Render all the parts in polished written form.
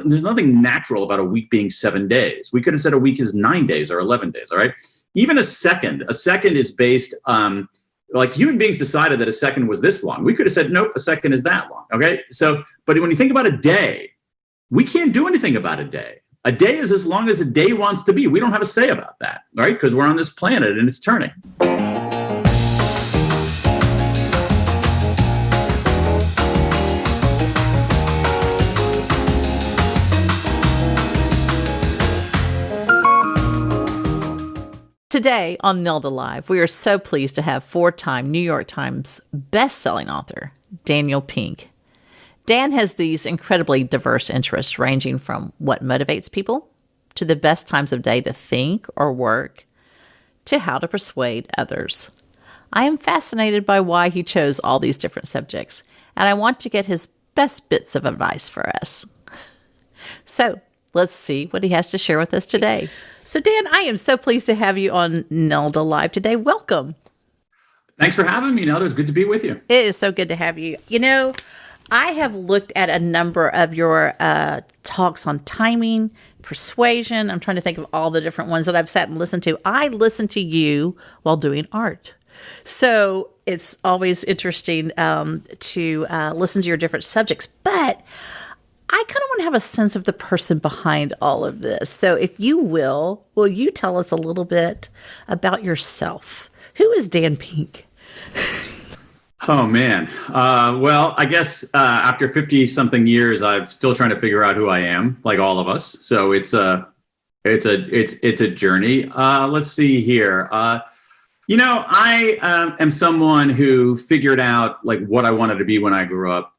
There's nothing natural about a week being 7 days. We could have said a week is 9 days or 11 days, all right? Even a second is based, like human beings decided that a second was this long. We could have said, nope, a second is that long, okay? So, but when you think about a day, we can't do anything about a day. A day is as long as a day wants to be. We don't have a say about that, right? Because we're on this planet and it's turning. Today on Nelda Live, we are so pleased to have four-time New York Times best-selling author, Daniel Pink. Dan has these incredibly diverse interests ranging from what motivates people, to the best times of day to think or work, to how to persuade others. I am fascinated by why he chose all these different subjects, and I want to get his best bits of advice for us. So, let's see what he has to share with us today. So, Dan, I am so pleased to have you on Nelda Live today. Welcome. Thanks for having me, Nelda. It's good to be with you. It is so good to have you. You know, I have looked at a number of your talks on timing, persuasion. I'm trying to think of all the different ones that I've sat and listened to. I listen to you while doing art. So it's always interesting to listen to your different subjects. But I kind of want to have a sense of the person behind all of this. So if you will you tell us a little bit about yourself? Who is Dan Pink? Oh, man. Well, I guess after 50-something years, I'm still trying to figure out who I am, like all of us. So it's a journey. Let's see here. I am someone who figured out like what I wanted to be when I grew up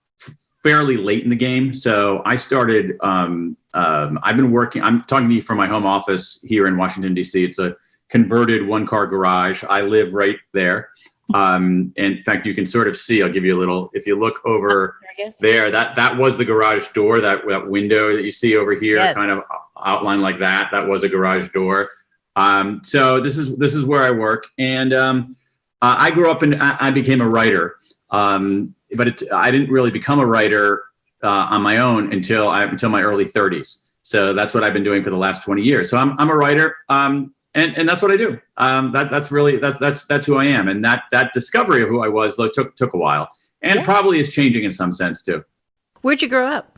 fairly late in the game. So I started, I've been working, I'm talking to you from my home office here in Washington, D.C. It's a converted one-car garage. I live right there. And in fact, you can sort of see, I'll give you a little, if you look over there, that was the garage door, that window that you see over here, yes, kind of outlined like that. That was a garage door. So this is where I work. And I grew up and I became a writer. But I didn't really become a writer on my own until my early 30s. So that's what I've been doing for the last 20 years. So I'm a writer, and that's what I do. That's who I am. And that discovery of who I was took a while, and probably is changing in some sense too. Where'd you grow up?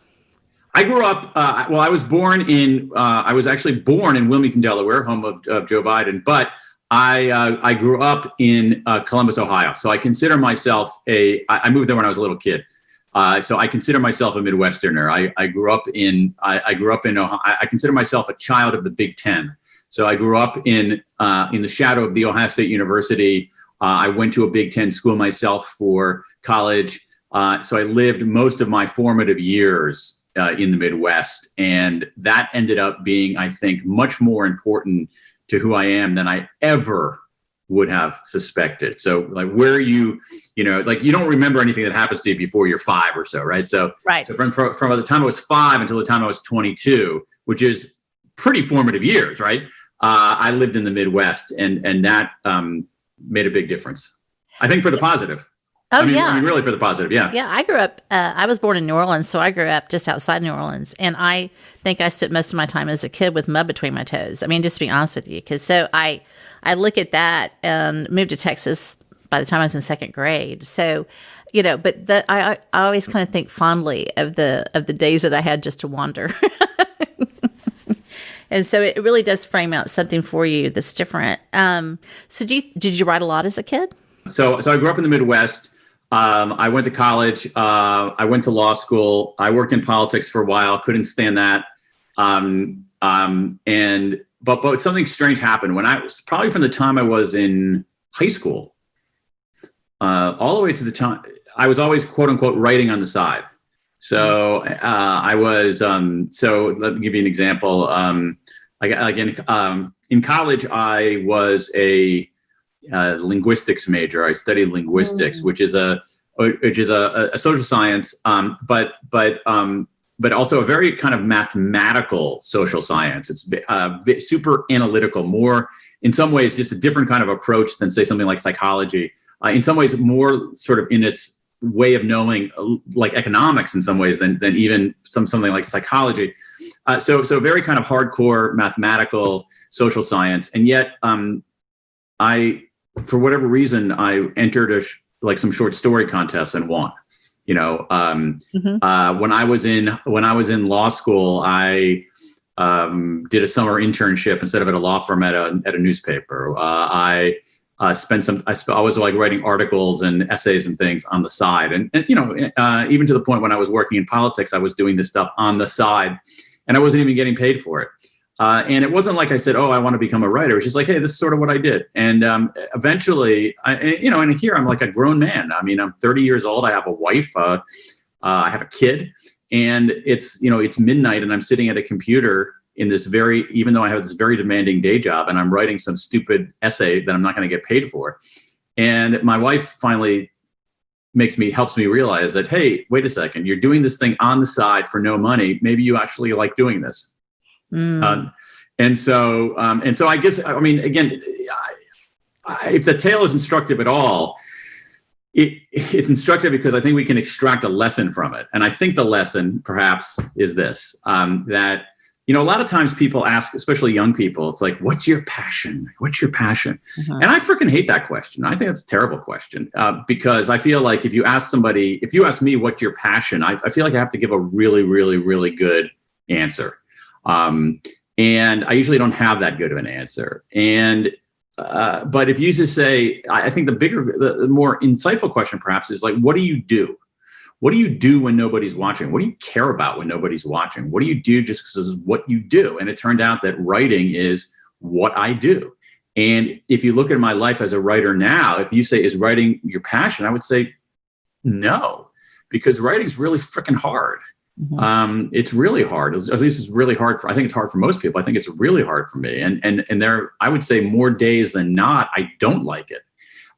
I grew up. I was actually born in Wilmington, Delaware, home of Joe Biden, but I grew up in Columbus, Ohio. So I consider myself I moved there when I was a little kid. So I consider myself a Midwesterner. I grew up in Ohio. I consider myself a child of the Big Ten. So I grew up in the shadow of the Ohio State University. I went to a Big Ten school myself for college. So I lived most of my formative years in the Midwest. And that ended up being, I think, much more important to who I am than I ever would have suspected. So like you don't remember anything that happens to you before you're 5 or so, right? So, right. So from the time I was 5 until the time I was 22, which is pretty formative years, right? I lived in the Midwest, and that made a big difference. I think for the positive. Oh, I mean, yeah. I mean, really for the positive, yeah. Yeah, I grew up, I was born in New Orleans, so I grew up just outside New Orleans. And I think I spent most of my time as a kid with mud between my toes. I mean, just to be honest with you. Because so I look at that and moved to Texas by the time I was in second grade. So, but I always kind of think fondly of the days that I had just to wander. And so it really does frame out something for you that's different. So did you write a lot as a kid? So I grew up in the Midwest. I went to college. I went to law school. I worked in politics for a while. Couldn't stand that. But something strange happened when I was probably from the time I was in high school, all the way to the time I was always quote unquote writing on the side. So I was. So let me give you an example. In college, I was a linguistics major. I studied linguistics, which is a social science, but also a very kind of mathematical social science. It's super analytical, more in some ways just a different kind of approach than say something like psychology. In some ways, more sort of in its way of knowing like economics in some ways than even something like psychology. So very kind of hardcore mathematical social science. And yet I, for whatever reason, I entered like some short story contests and won. When I was in law school, I did a summer internship instead of at a law firm at a newspaper. I was like writing articles and essays and things on the side, and even to the point when I was working in politics, I was doing this stuff on the side, and I wasn't even getting paid for it. And it wasn't like I said, "Oh, I want to become a writer." It was just like, "Hey, this is sort of what I did." And eventually, and here I'm like a grown man. I mean, I'm 30 years old. I have a wife. I have a kid, and it's midnight, and I'm sitting at a computer in this even though I have this very demanding day job, and I'm writing some stupid essay that I'm not going to get paid for. And my wife finally helps me realize that, hey, wait a second, you're doing this thing on the side for no money. Maybe you actually like doing this. And so I guess, I mean, again, if the tale is instructive at all, it's instructive because I think we can extract a lesson from it. And I think the lesson perhaps is this, that, a lot of times people ask, especially young people, it's like, what's your passion? What's your passion? And I freaking hate that question. I think it's a terrible question because I feel like if you ask me, what's your passion? I feel like I have to give a really, really, really good answer. And I usually don't have that good of an answer. And, but if you just say, I think the more insightful question perhaps is like, what do you do? What do you do when nobody's watching? What do you care about when nobody's watching? What do you do just because it's what you do? And it turned out that writing is what I do. And if you look at my life as a writer now, if you say, is writing your passion? I would say no, because writing is really freaking hard. It's really hard. At least it's really hard I think it's hard for most people. I think it's really hard for me. And there, I would say more days than not, I don't like it.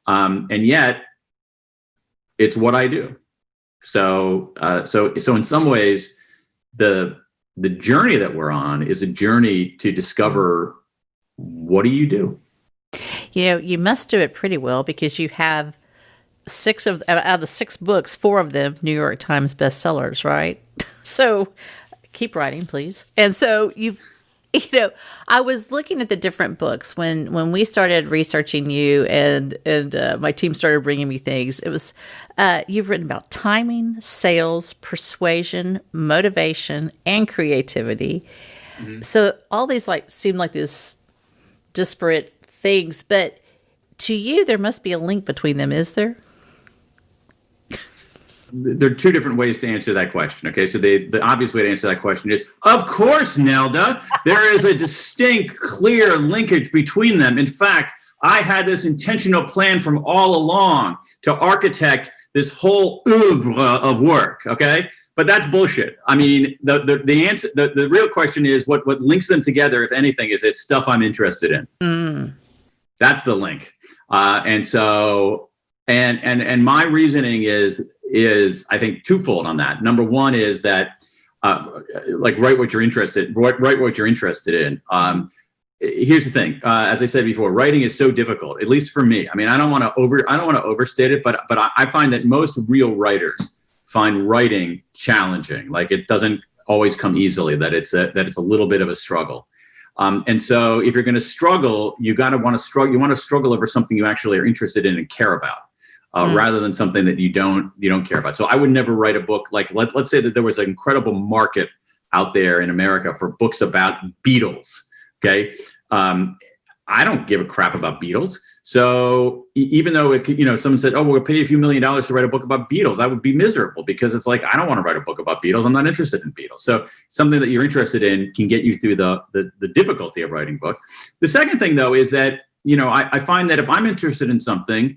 And yet it's what I do. So in some ways, the journey that we're on is a journey to discover, what do you do? You must do it pretty well because you have out of the 6 books, 4 of them New York Times bestsellers, right? So keep writing, please. And so I was looking at the different books when we started researching you and my team started bringing me things. It was you've written about timing, sales, persuasion, motivation, and creativity. So all these seem like this disparate things, but to you there must be a link between them, is there? There are 2 different ways to answer that question. Okay, so the obvious way to answer that question is, of course, Nelda, there is a distinct, clear linkage between them. In fact, I had this intentional plan from all along to architect this whole oeuvre of work. Okay, but that's bullshit. I mean, the answer, the real question is what links them together, if anything, is it's stuff I'm interested in. That's the link. And so, and my reasoning is I think twofold on that. Number one is that write what you're interested in. Here's the thing. As I said before, writing is so difficult, at least for me. I mean, I don't want to overstate it, but I find that most real writers find writing challenging. Like, it doesn't always come easily, that it's a little bit of a struggle. And so if you're going to struggle, you want to struggle over something you actually are interested in and care about. Rather than something that you don't care about. So I would never write a book like, let's say that there was an incredible market out there in America for books about Beatles. Okay, I don't give a crap about Beatles. So even though someone said, "Oh, we'll pay you a few $1 million to write a book about Beatles," I would be miserable because it's like, I don't want to write a book about Beatles. I'm not interested in Beatles. So something that you're interested in can get you through the difficulty of writing a book. The second thing, though, is that I find that if I'm interested in something.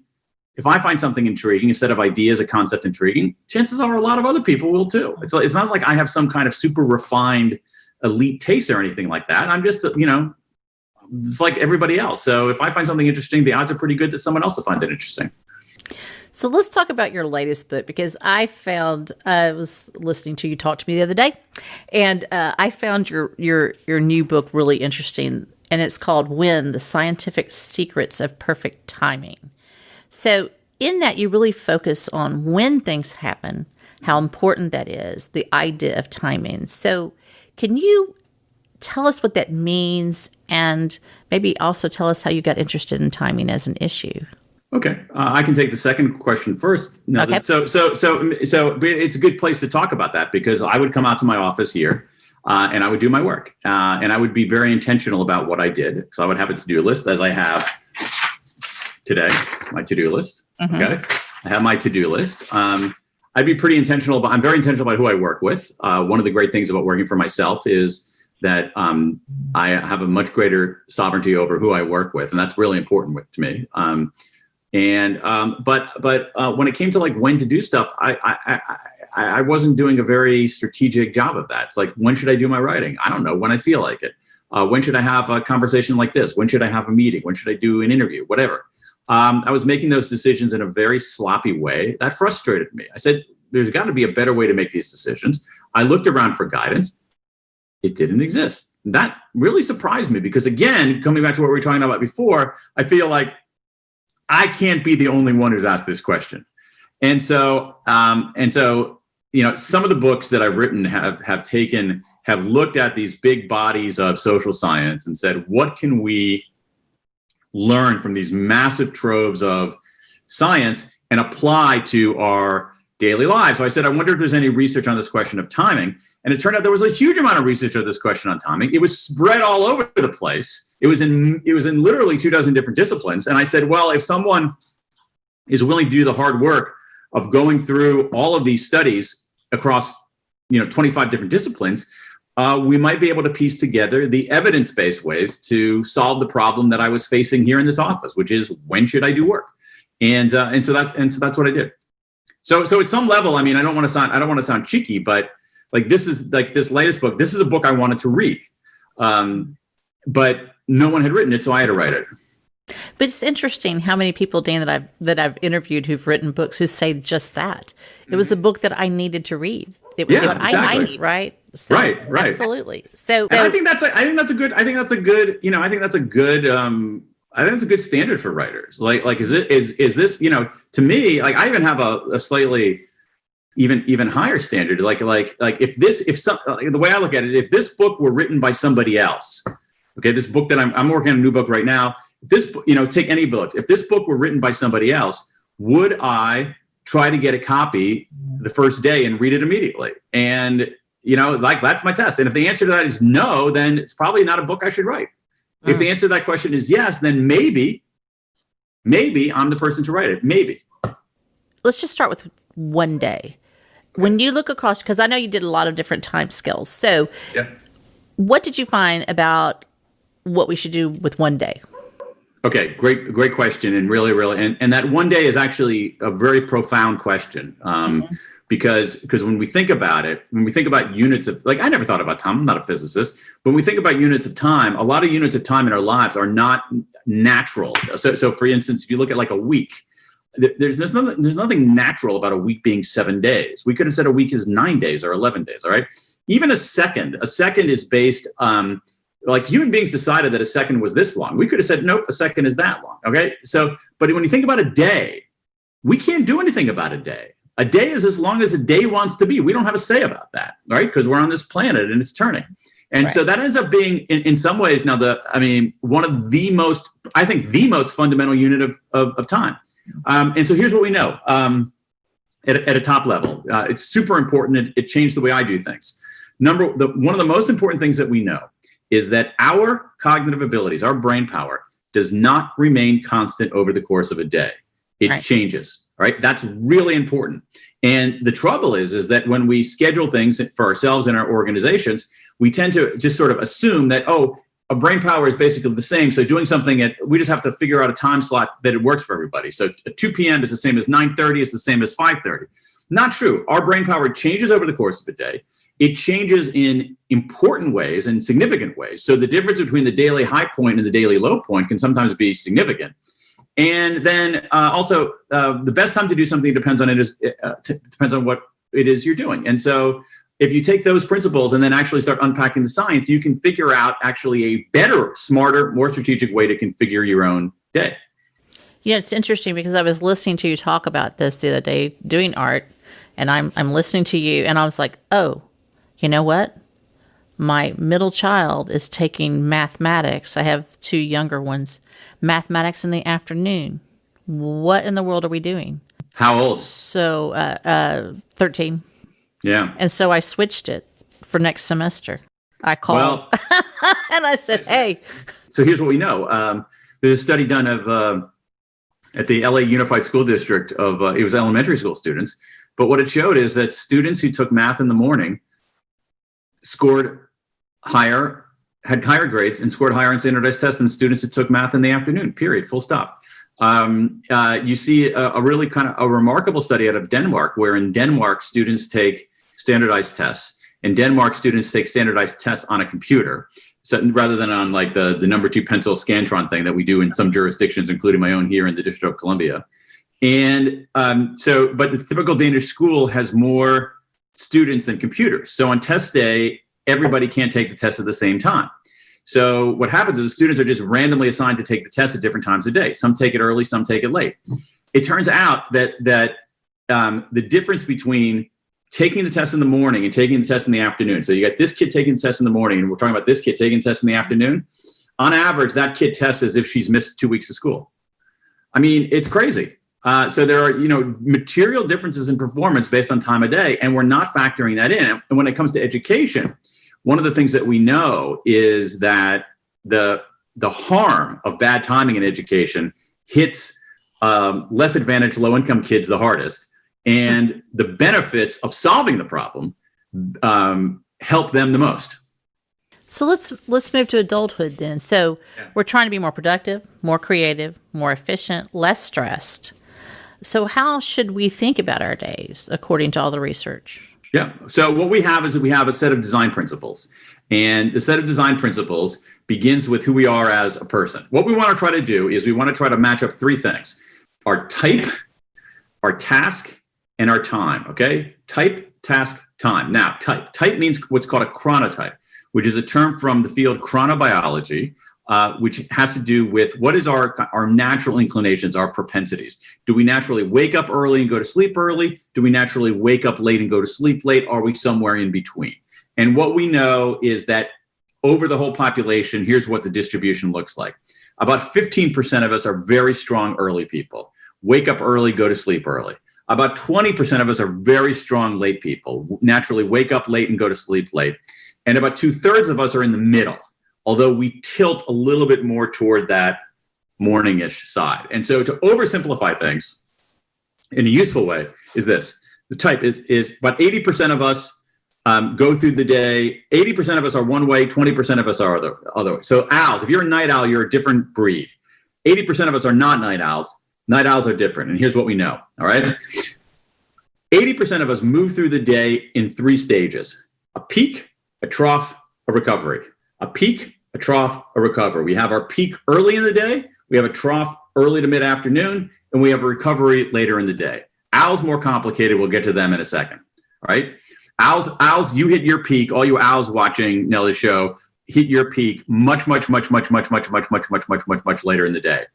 If I find something intriguing, a set of ideas, a concept intriguing, chances are a lot of other people will too. It's not like I have some kind of super refined elite taste or anything like that. I'm just, it's like everybody else. So if I find something interesting, the odds are pretty good that someone else will find it interesting. So let's talk about your latest book, because I was listening to you talk to me the other day, and I found your new book really interesting, and it's called When: The Scientific Secrets of Perfect Timing. So in that, you really focus on when things happen, how important that is, the idea of timing. So can you tell us what that means, and maybe also tell us how you got interested in timing as an issue? Okay, I can take the second question first. No, Okay. so it's a good place to talk about that, because I would come out to my office here, and I would do my work, and I would be very intentional about what I did. So I would have a to-do list, as I have today, my to-do list. Mm-hmm. Okay, I have my to-do list. I'd be pretty intentional, but I'm very intentional about who I work with. One of the great things about working for myself is that I have a much greater sovereignty over who I work with, and that's really important to me. But when it came to like when to do stuff, I wasn't doing a very strategic job of that. It's like, when should I do my writing? I don't know. When I feel like it. When should I have a conversation like this? When should I have a meeting? When should I do an interview? Whatever. I was making those decisions in a very sloppy way. That frustrated me. I said, there's got to be a better way to make these decisions. I looked around for guidance. It didn't exist. That really surprised me, because again, coming back to what we were talking about before, I feel like I can't be the only one who's asked this question. And so, you know, some of the books that I've written have looked at these big bodies of social science and said, what can we learn from these massive troves of science and apply to our daily lives? So I said, I wonder if there's any research on this question of timing. And it turned out there was a huge amount of research on this question on timing. It was spread all over the place. It was in literally 24 different disciplines. And I said, well, if someone is willing to do the hard work of going through all of these studies across, 25 different disciplines, we might be able to piece together the evidence-based ways to solve the problem that I was facing here in this office, which is, when should I do work? And so that's what I did. So at some level, I mean, I don't want to sound cheeky, but like, this is like this latest book. This is a book I wanted to read, but no one had written it, so I had to write it. But it's interesting how many people, Dan, that I've interviewed who've written books who say just that. It was the book that I needed to read. It was what exactly. I need, right? So, right. Absolutely. So I think that's a good standard for writers. Like is this, to me, like, I even have a slightly even higher standard. Like the way I look at it, if this book were written by somebody else, okay, this book that I'm working on a new book right now. This, take any book. If this book were written by somebody else, would I try to get a copy the first day and read it immediately? And, that's my test. And if the answer to that is no, then it's probably not a book I should write. If the answer to that question is yes, then maybe I'm the person to write it. Maybe. Let's just start with one day. Okay. When you look across, because I know you did a lot of different time scales. So what did you find about what we should do with one day? Okay, great question, and really, and that one day is actually a very profound question, because when we think about it, when we think about units of, like, I never thought about time. I'm not a physicist, but when we think about units of time, a lot of units of time in our lives are not natural. So for instance, if you look at like a week, there's nothing natural about a week being 7 days. We could have said a week is 9 days or 11 days. All right, even a second is based. Like, human beings decided that a second was this long. We could have said, nope, a second is that long. Okay. So, but when you think about a day, we can't do anything about a day. A day is as long as a day wants to be. We don't have a say about that, right? Because we're on this planet and it's turning. And so that ends up being, in some ways, now one of the most, I think, the most fundamental unit of time. And so here's what we know at a top level. It's super important. It changed the way I do things. One of the most important things that we know is that our cognitive abilities, our brain power, does not remain constant over the course of a day. It changes, right? That's really important. And the trouble is that when we schedule things for ourselves and our organizations, we tend to just sort of assume that, a brain power is basically the same. So doing something we just have to figure out a time slot that it works for everybody. So 2 p.m. is the same as 9:30, is the same as 5:30. Not true. Our brain power changes over the course of a day. It changes in important ways and significant ways. So the difference between the daily high point and the daily low point can sometimes be significant. And then also, the best time to do something depends on what it is you're doing. And so if you take those principles and then actually start unpacking the science, you can figure out actually a better, smarter, more strategic way to configure your own day. It's interesting because I was listening to you talk about this the other day doing art, and I'm listening to you, and I was like, oh, you know what? My middle child is taking mathematics. I have two younger ones. Mathematics in the afternoon. What in the world are we doing? How old? So, 13. Yeah. And so I switched it for next semester. I called and I said, hey. So here's what we know. There's a study done of at the LA Unified School District of, it was elementary school students. But what it showed is that students who took math in the morning scored higher, had higher grades and scored higher in standardized tests than students who took math in the afternoon, period, full stop. You see a really kind of a remarkable study out of Denmark, where in Denmark, students take standardized tests. In Denmark, students take standardized tests on a computer, so rather than on like the number 2 pencil Scantron thing that we do in some jurisdictions, including my own here in the District of Columbia. And but the typical Danish school has more students than computers. So on test day, everybody can't take the test at the same time. So what happens is the students are just randomly assigned to take the test at different times of day. Some take it early, some take it late. It turns out that the difference between taking the test in the morning and taking the test in the afternoon. So you got this kid taking the test in the morning, and we're talking about this kid taking the test in the afternoon. On average, that kid tests as if she's missed 2 weeks of school. I mean, it's crazy. So there are, material differences in performance based on time of day, and we're not factoring that in. And when it comes to education, one of the things that we know is that the harm of bad timing in education hits less advantaged, low-income kids the hardest, and the benefits of solving the problem help them the most. So let's move to adulthood then. So we're trying to be more productive, more creative, more efficient, less stressed. So how should we think about our days according to all the research? Yeah. So what we have is that we have a set of design principles. And the set of design principles begins with who we are as a person. What we want to try to do is we want to try to match up 3 things: our type, our task, and our time. Okay? Type, task, time. Now, type. Type means what's called a chronotype, which is a term from the field chronobiology, which has to do with what is our natural inclinations, our propensities. Do we naturally wake up early and go to sleep early? Do we naturally wake up late and go to sleep late? Are we somewhere in between? And what we know is that over the whole population, here's what the distribution looks like. About 15% of us are very strong early people. Wake up early, go to sleep early. About 20% of us are very strong late people. Naturally wake up late and go to sleep late. And about 2/3 of us are in the middle, although we tilt a little bit more toward that morning-ish side. And so to oversimplify things in a useful way is this. The type is about 80% of us go through the day. 80% of us are one way, 20% of us are other way. So owls, if you're a night owl, you're a different breed. 80% of us are not night owls. Night owls are different. And here's what we know, all right? 80% of us move through the day in 3 stages: a peak, a trough, a recovery. A peak, a trough, a recovery. We have our peak early in the day, we have a trough early to mid-afternoon, and we have a recovery later in the day. Owls more complicated. We'll get to them in a second. All right. Owls, you hit your peak. All you owls watching Nelda's show hit your peak much later in the day.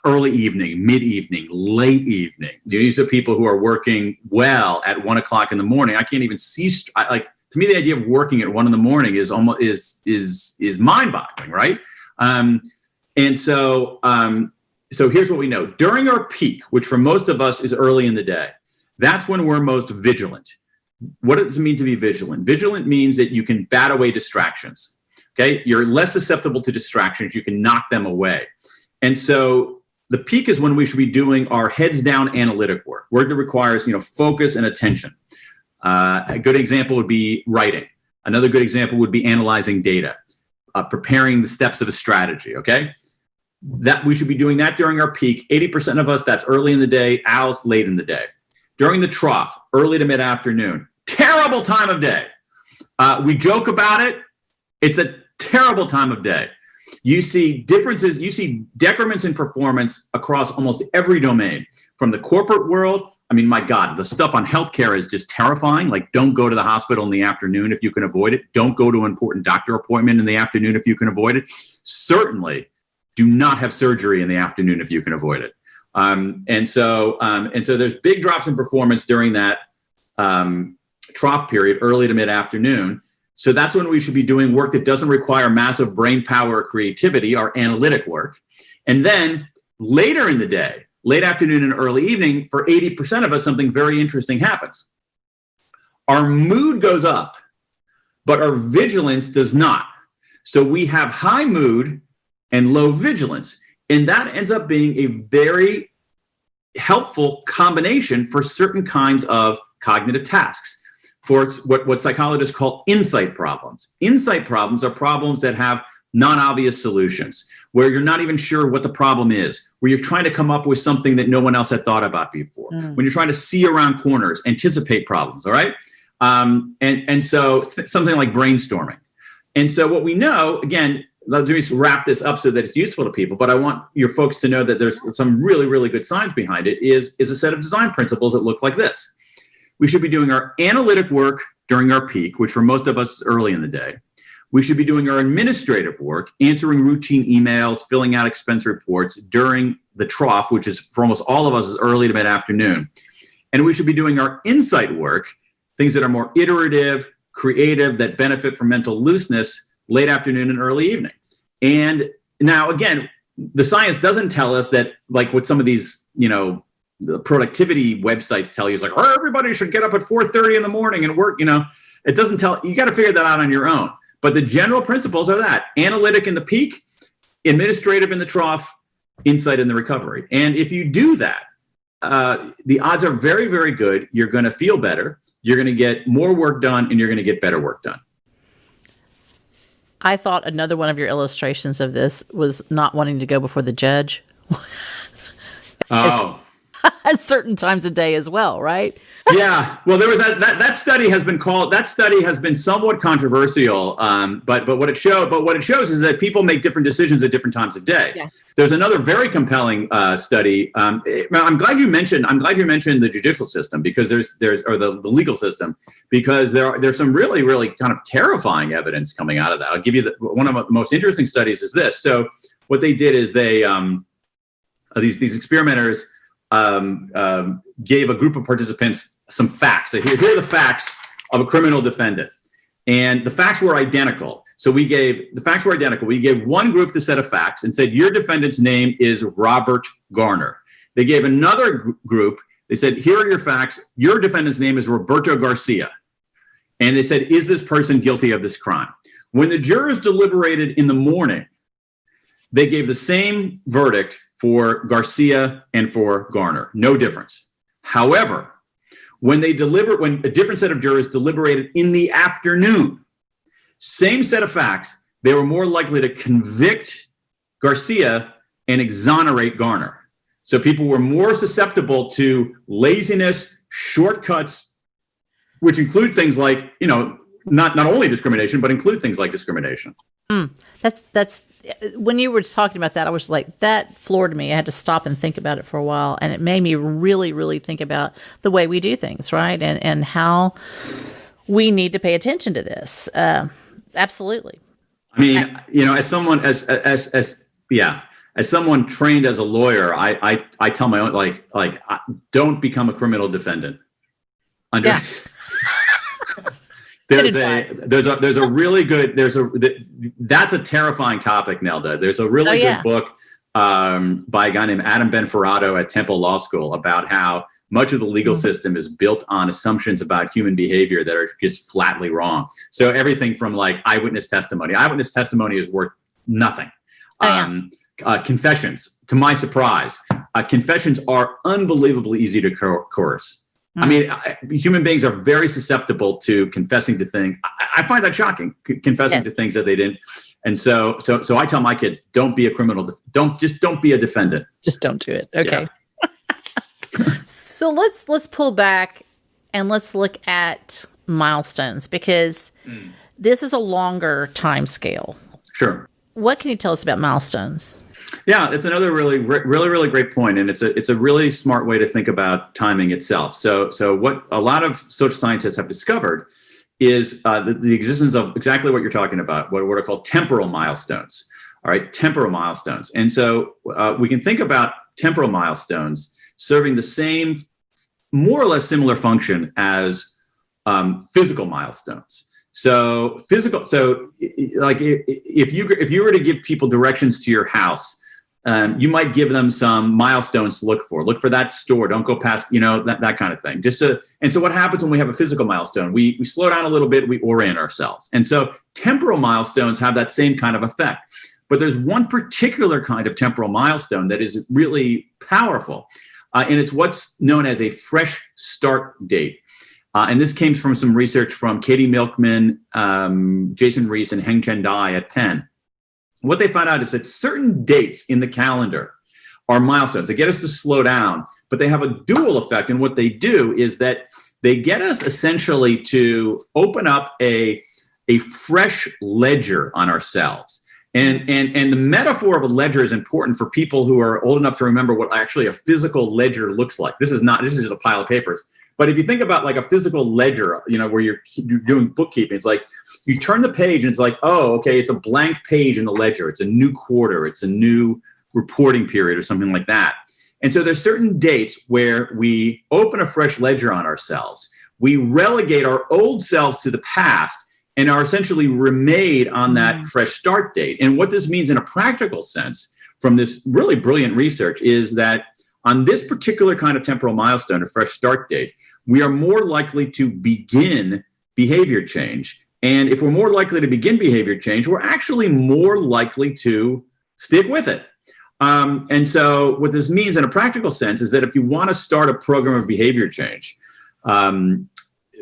Early evening, mid-evening, late evening. These are people who are working well at 1 o'clock in the morning. I can't even see. To me, the idea of working at 1 in the morning is almost is mind-boggling, right? So here's what we know. During our peak, which for most of us is early in the day, that's when we're most vigilant. What does it mean to be vigilant? Vigilant means that you can bat away distractions. Okay, you're less susceptible to distractions. You can knock them away. And so the peak is when we should be doing our heads down analytic work that requires focus and attention. A good example would be writing. Another good example would be analyzing data, preparing the steps of a strategy. Okay, that we should be doing that during our peak. 80% of us, that's early in the day. Owls, late in the day. During the trough, early to mid-afternoon, terrible time of day. We joke about it. It's a terrible time of day. You see differences, you see decrements in performance across almost every domain. From the corporate world, I mean, my God, the stuff on healthcare is just terrifying. Like, don't go to the hospital in the afternoon if you can avoid it. Don't go to an important doctor appointment in the afternoon if you can avoid it. Certainly, do not have surgery in the afternoon if you can avoid it. And so there's big drops in performance during that trough period, early to mid-afternoon. So that's when we should be doing work that doesn't require massive brain power or creativity, our analytic work. And then later in the day, late afternoon and early evening, for 80% of us, something very interesting happens. Our mood goes up, but our vigilance does not. So we have high mood and low vigilance. And that ends up being a very helpful combination for certain kinds of cognitive tasks, for what psychologists call insight problems. Insight problems are problems that have non-obvious solutions, where you're not even sure what the problem is, where you're trying to come up with something that no one else had thought about before, when you're trying to see around corners, anticipate problems, all right? And so something like brainstorming. And so what we know, again, let me wrap this up so that it's useful to people, but I want your folks to know that there's some really, really good science behind it, is a set of design principles that look like this. We should be doing our analytic work during our peak, which for most of us is early in the day. We should be doing our administrative work, answering routine emails, filling out expense reports during the trough, which is for almost all of us is early to mid-afternoon. And we should be doing our insight work, things that are more iterative, creative, that benefit from mental looseness, late afternoon and early evening. And now, again, the science doesn't tell us that, like what some of these, the productivity websites tell you, is like, oh, everybody should get up at 4:30 in the morning and work. It doesn't tell, you got to figure that out on your own. But the general principles are that: analytic in the peak, administrative in the trough, insight in the recovery. And if you do that, the odds are very, very good. You're going to feel better. You're going to get more work done, and you're going to get better work done. I thought another one of your illustrations of this was not wanting to go before the judge. Oh. At certain times of day as well, right? Yeah. Well, there was that study has been somewhat controversial. But what it shows is that people make different decisions at different times of day. Yeah. There's another very compelling study. I'm glad you mentioned the judicial system, because there's the legal system, because there's some really, really kind of terrifying evidence coming out of that. I'll give you one of the most interesting studies is this. So what they did is they these experimenters gave a group of participants some facts. So here are the facts of a criminal defendant. And the facts were identical. So we gave one group the set of facts and said, your defendant's name is Robert Garner. They gave another group, they said, here are your facts. Your defendant's name is Roberto Garcia. And they said, is this person guilty of this crime? When the jurors deliberated in the morning, they gave the same verdict for Garcia and for Garner. No difference. However, when a different set of jurors deliberated in the afternoon, same set of facts, they were more likely to convict Garcia and exonerate Garner. So people were more susceptible to laziness, shortcuts, which include things like, not only discrimination, but include things like discrimination. That's when you were talking about that, I was like, that floored me. I had to stop and think about it for a while, and it made me really, really think about the way we do things, right? And how we need to pay attention to this. Absolutely. I mean, as someone trained as a lawyer, I tell my own, don't become a criminal defendant. There's a really good, that's a terrifying topic, Nelda. There's a really good book by a guy named Adam Benferrato at Temple Law School about how much of the legal system is built on assumptions about human behavior that are just flatly wrong. So everything from like eyewitness testimony is worth nothing. Confessions, to my surprise, confessions are unbelievably easy to coerce. I mean, human beings are very susceptible to confessing to things. I find that shocking, confessing to things that they didn't. And so I tell my kids, don't be a criminal. Don't be a defendant. Just don't do it. Okay. Yeah. So let's pull back and let's look at milestones, because this is a longer time scale. Sure. What can you tell us about milestones? Yeah, it's another really, really, really great point, and it's a really smart way to think about timing itself. So what a lot of social scientists have discovered is the existence of exactly what you're talking about, what are called temporal milestones. All right, temporal milestones. And so we can think about temporal milestones serving the same, more or less similar function as physical milestones. So like if you were to give people directions to your house, you might give them some milestones to look for. Look for that store. Don't go past, that kind of thing. And so what happens when we have a physical milestone? We slow down a little bit, we orient ourselves. And so temporal milestones have that same kind of effect. But there's one particular kind of temporal milestone that is really powerful. And it's what's known as a fresh start date. And this came from some research from Katie Milkman, Jason Reese, and Heng-Chen Dai at Penn. What they found out is that certain dates in the calendar are milestones. They get us to slow down, but they have a dual effect. And what they do is that they get us essentially to open up a fresh ledger on ourselves. And the metaphor of a ledger is important for people who are old enough to remember what actually a physical ledger looks like. This is just a pile of papers. But if you think about like a physical ledger, where you're doing bookkeeping, it's like you turn the page and it's like, oh, okay, it's a blank page in the ledger. It's a new quarter. It's a new reporting period or something like that. And so there's certain dates where we open a fresh ledger on ourselves. We relegate our old selves to the past and are essentially remade on that fresh start date. And what this means in a practical sense from this really brilliant research is that on this particular kind of temporal milestone, a fresh start date, we are more likely to begin behavior change. And if we're more likely to begin behavior change, we're actually more likely to stick with it. And so what this means in a practical sense is that if you want to start a program of behavior change,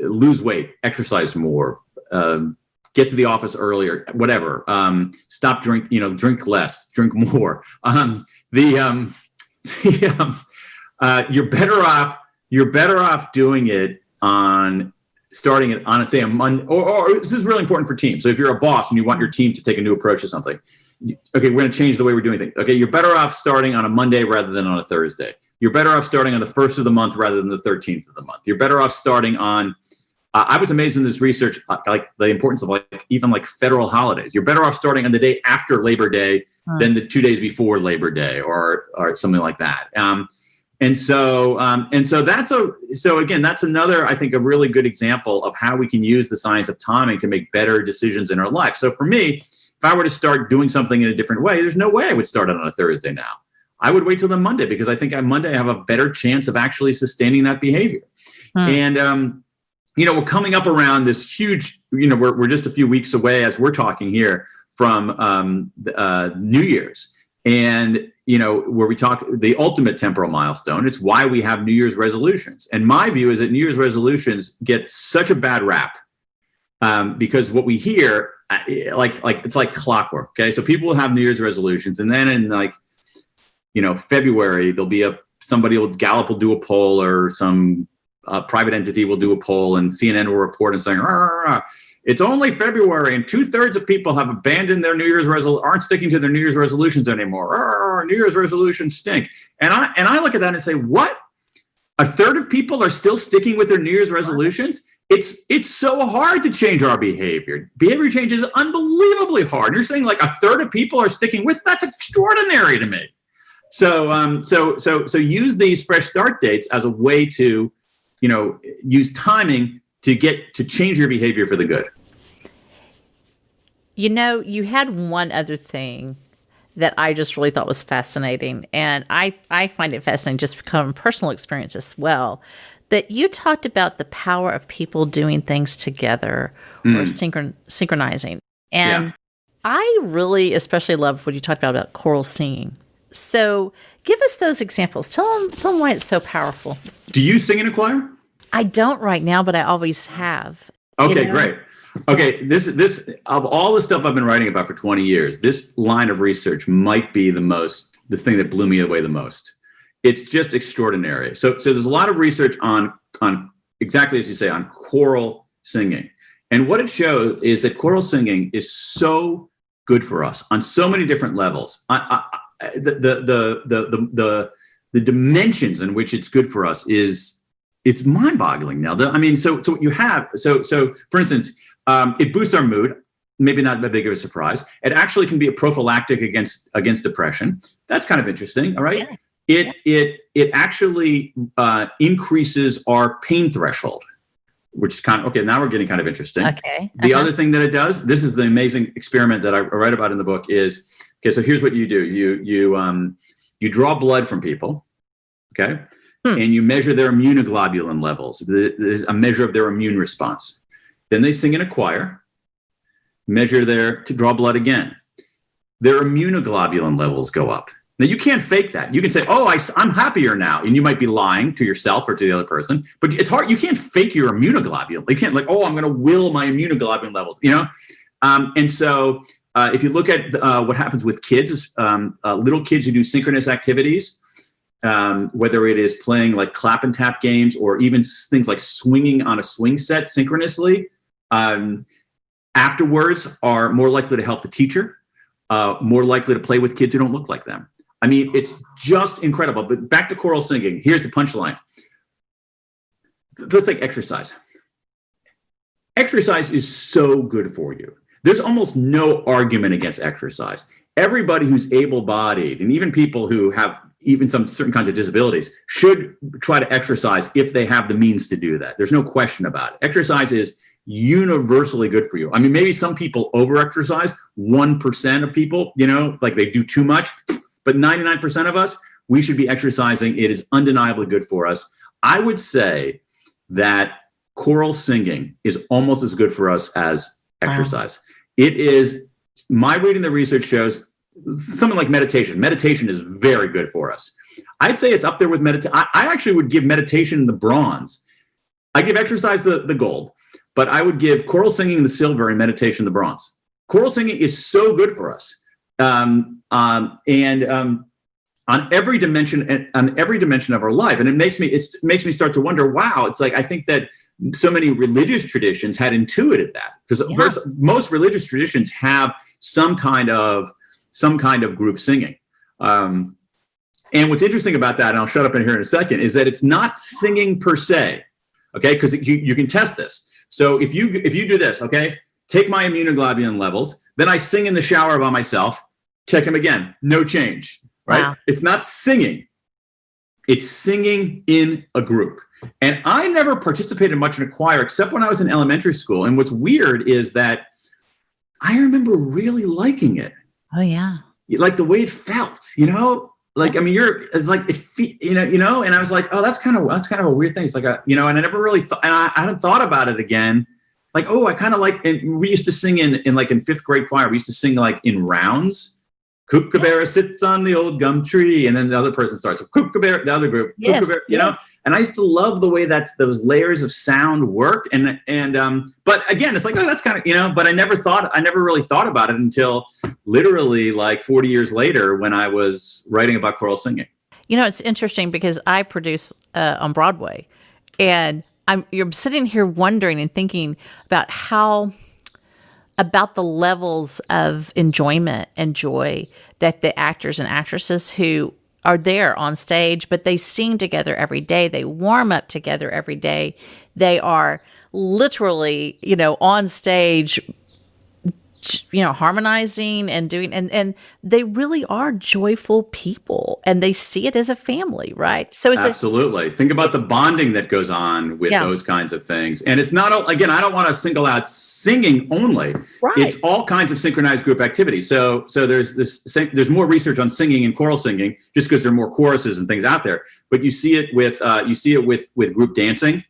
lose weight, exercise more, get to the office earlier, whatever, stop drink less, drink more. You're better off doing it on starting it on, say, a Monday, or this is really important for teams. So if you're a boss and you want your team to take a new approach to something, okay, we're going to change the way we're doing things. Okay, you're better off starting on a Monday rather than on a Thursday. You're better off starting on the 1st of the month rather than the 13th of the month. You're better off starting on, I was amazed in this research, like the importance of even federal holidays. You're better off starting on the day after Labor Day than the 2 days before Labor Day or something like that. And so that's another, I think, a really good example of how we can use the science of timing to make better decisions in our life. So for me, if I were to start doing something in a different way, there's no way I would start it on a Thursday now. I would wait till the Monday because I think on Monday I have a better chance of actually sustaining that behavior. And, we're coming up around this huge, we're just a few weeks away as we're talking here from New Year's. And, where we talk the ultimate temporal milestone, it's why we have New Year's resolutions. And my view is that New Year's resolutions get such a bad rap because what we hear, it's like clockwork. Okay. So people will have New Year's resolutions. And then in February, Gallup will do a poll or some private entity will do a poll and CNN will report and saying, rah, rah, rah. It's only February and 2/3 of people have abandoned their New Year's aren't sticking to their New Year's resolutions anymore. New Year's resolutions stink. And I look at that and say, what? 1/3 of people are still sticking with their New Year's resolutions? It's so hard to change our behavior. Behavior change is unbelievably hard. And you're saying 1/3 of people are sticking with, that's extraordinary to me. So use these fresh start dates as a way to, use timing to change your behavior for the good. You had one other thing that I just really thought was fascinating. And I find it fascinating just from personal experience as well, that you talked about the power of people doing things together or synchronizing. And I really especially love what you talked about choral singing. So give us those examples. Tell them why it's so powerful. Do you sing in a choir? I don't right now, but I always have. Okay, great. Okay, this of all the stuff I've been writing about for 20 years, this line of research might be the thing that blew me away the most. It's just extraordinary. So there's a lot of research on exactly as you say, on choral singing. And what it shows is that choral singing is so good for us on so many different levels. The dimensions in which it's good for us it's mind-boggling, Nelda. I mean, so what you have, so for instance, it boosts our mood. maybe not that big of a surprise. It actually can be a prophylactic against depression. That's kind of interesting. All right. Yeah. It actually increases our pain threshold, which is kind of, okay, now we're getting kind of interesting. Okay. The other thing that it does, this is the amazing experiment that I write about in the book is, okay, so here's what you do. You draw blood from people, okay? And you measure their immunoglobulin levels. There's a measure of their immune response. Then they sing in a choir, to draw blood again. Their immunoglobulin levels go up. Now, you can't fake that. You can say, oh, I'm happier now. And you might be lying to yourself or to the other person, but it's hard. You can't fake your immunoglobulin. You can't I'm going to will my immunoglobulin levels, And so if you look at what happens with kids, little kids who do synchronous activities, whether it is playing like clap and tap games or even things like swinging on a swing set synchronously, afterwards are more likely to help the teacher, more likely to play with kids who don't look like them. I mean, it's just incredible. But back to choral singing, here's the punchline. Let's take exercise. Exercise is so good for you. There's almost no argument against exercise. Everybody who's able-bodied, and even people who have even some certain kinds of disabilities, should try to exercise if they have the means to do that. There's no question about it. Exercise is universally good for you. I mean, maybe some people over-exercise, 1% of people, like they do too much, but 99% of us, we should be exercising. It is undeniably good for us. I would say that choral singing is almost as good for us as exercise. Wow. It is, my reading the research shows, something like meditation. Meditation is very good for us. I'd say it's up there with meditation. I actually would give meditation the bronze. I give exercise the gold, but I would give choral singing the silver and meditation the bronze. Choral singing is so good for us. On every dimension of our life. And it makes me start to wonder, wow, it's like, I think that so many religious traditions had intuited that, because most religious traditions have some kind of group singing. And what's interesting about that, and I'll shut up in here in a second, is that it's not singing per se, okay? Because you can test this. So if you do this, okay, take my immunoglobulin levels, then I sing in the shower by myself, check them again, no change, right? Wow. It's not singing. It's singing in a group. And I never participated much in a choir except when I was in elementary school. And what's weird is that I remember really liking it. Oh yeah. Like the way it felt, like, I mean, it's like, and I was like, oh, that's kind of a weird thing. It's like and I never really thought, and I hadn't thought about it again. Like, oh, I kind of like, and we used to sing in fifth grade choir, we used to sing like in rounds. Kookaburra sits on the old gum tree, and then the other person starts. Kookaburra, the other group, Kookaburra, And I used to love the way those layers of sound worked. And but again, it's like, oh, that's kind of, but I never really thought about it until literally like 40 years later when I was writing about choral singing. It's interesting because I produce on Broadway, and you're sitting here wondering and thinking about the levels of enjoyment and joy that the actors and actresses who are there on stage, but they sing together every day. They warm up together every day. They are literally, on stage, harmonizing and doing, and they really are joyful people, and they see it as a family, right? So it's absolutely. Think about the bonding that goes on with those kinds of things. And it's not, again, I don't want to single out singing only. Right. It's all kinds of synchronized group activity. So there's more research on singing and choral singing just because there are more choruses and things out there. But you see it with group dancing.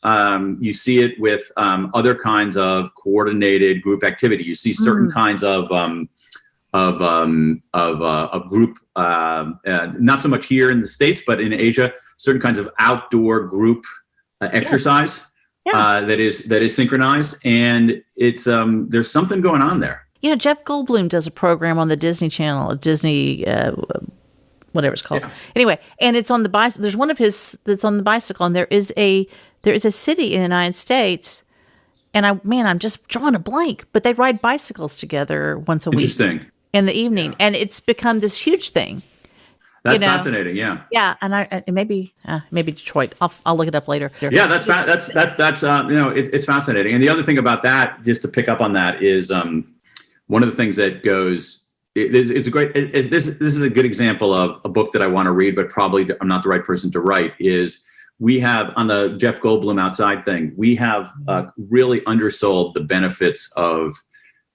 You see it with other kinds of coordinated group activity. You see certain kinds of group, not so much here in the States, but in Asia, certain kinds of outdoor group exercise that is synchronized, and it's there's something going on there. Jeff Goldblum does a program on the Disney Channel, Disney. Whatever it's called. Yeah. Anyway, and it's on the bicycle. There's one of his that's on the bicycle, and there is a city in the United States, and I'm just drawing a blank, but they ride bicycles together once a week in the evening, and it's become this huge thing. That's fascinating. Yeah. Yeah, and maybe Detroit. I'll look it up later. Yeah, that's it's fascinating. And the other thing about that, just to pick up on that, is one of the things that goes, this is a good example of a book that I want to read, but probably I'm not the right person to write, is we have on the Jeff Goldblum outside thing, we have really undersold the benefits of